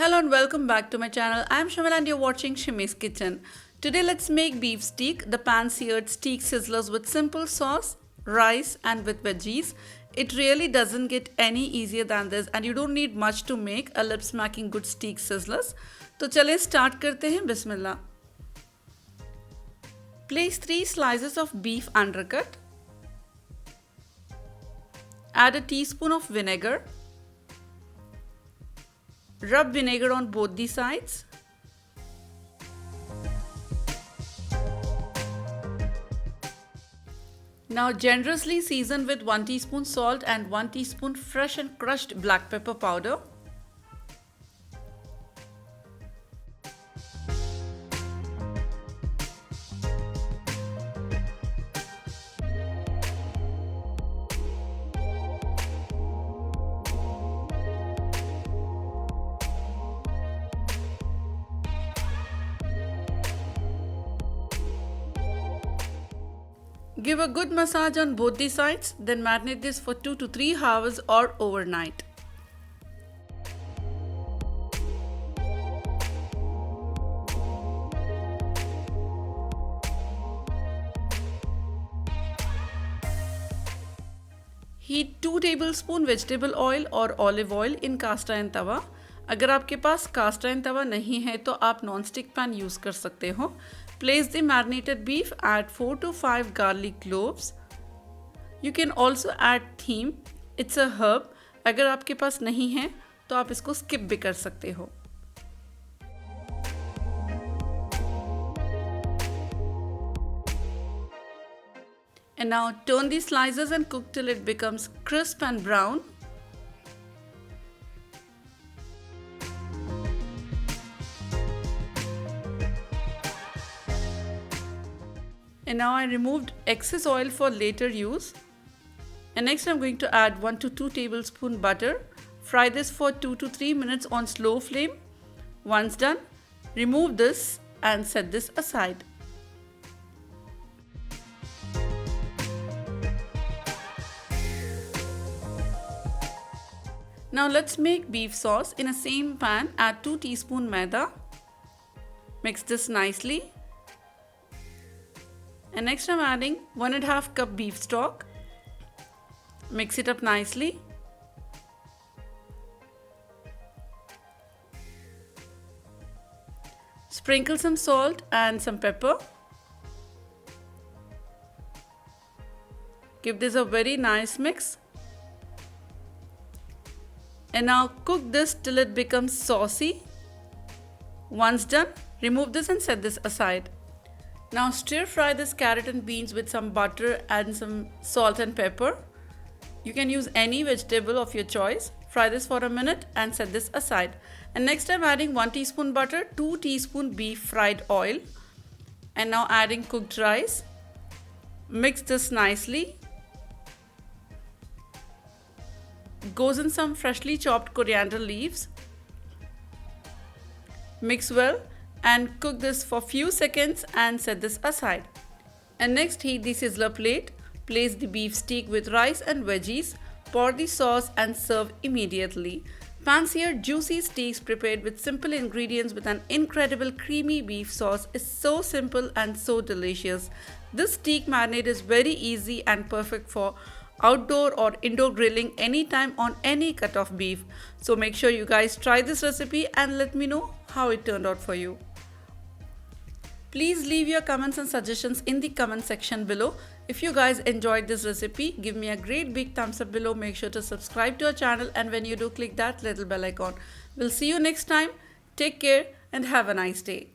Hello and welcome back to my channel. I'm Shamil and you're watching Shimi's Kitchen. Today let's make beef steak, the pan-seared steak sizzlers with simple sauce, rice and with veggies. It really doesn't get any easier than this and you don't need much to make a lip-smacking good steak sizzlers. तो चलिए start करते हैं. Bismillah. Place 3 slices of beef undercut. Add a teaspoon of vinegar. Rub vinegar on both the sides. Now generously season with 1 teaspoon salt and 1 teaspoon fresh and crushed black pepper powder. Give a good massage on both the sides, then marinate this for 2 to 3 hours or overnight. Heat 2 tablespoon vegetable oil or olive oil in cast iron tawa. अगर आपके पास cast iron तवा नहीं है तो आप non-stick pan use कर सकते हो. Place the marinated beef, add 4 to 5 garlic cloves. You can also add thyme. It's a herb. अगर आपके पास नहीं है तो आप इसको skip भी कर सकते हो. And now turn the slices and cook till it becomes crisp and brown. And now I removed excess oil for later use. And next I'm going to add 1 to 2 tablespoon butter. Fry this for 2 to 3 minutes on slow flame. Once done, remove this and set this aside. Now let's make beef sauce. In a same pan, add 2 teaspoon Maida. Mix this nicely. And next I'm adding 1.5 cup beef stock. Mix it up nicely. Sprinkle some salt and some pepper. Give this a very nice mix. And now cook this till it becomes saucy. Once done, remove this and set this aside. Now stir fry this carrot and beans with some butter and some salt and pepper. You can use any vegetable of your choice. Fry this for a minute and set this aside. And next I'm adding 1 teaspoon butter, 2 teaspoon beef fried oil. And now adding cooked rice. Mix this nicely. Goes in some freshly chopped coriander leaves. Mix well. And cook this for few seconds and set this aside. And next heat the sizzler plate. Place the beef steak with rice and veggies. Pour the sauce and serve immediately. Pan-seared juicy steaks prepared with simple ingredients with an incredible creamy beef sauce is so simple and so delicious. This steak marinade is very easy and perfect for outdoor or indoor grilling anytime on any cut of beef. So make sure you guys try this recipe and let me know how it turned out for you. Please leave your comments and suggestions in the comment section below. If you guys enjoyed this recipe, give me a great big thumbs up below. Make sure to subscribe to our channel and when you do, click that little bell icon. We'll see you next time. Take care and have a nice day.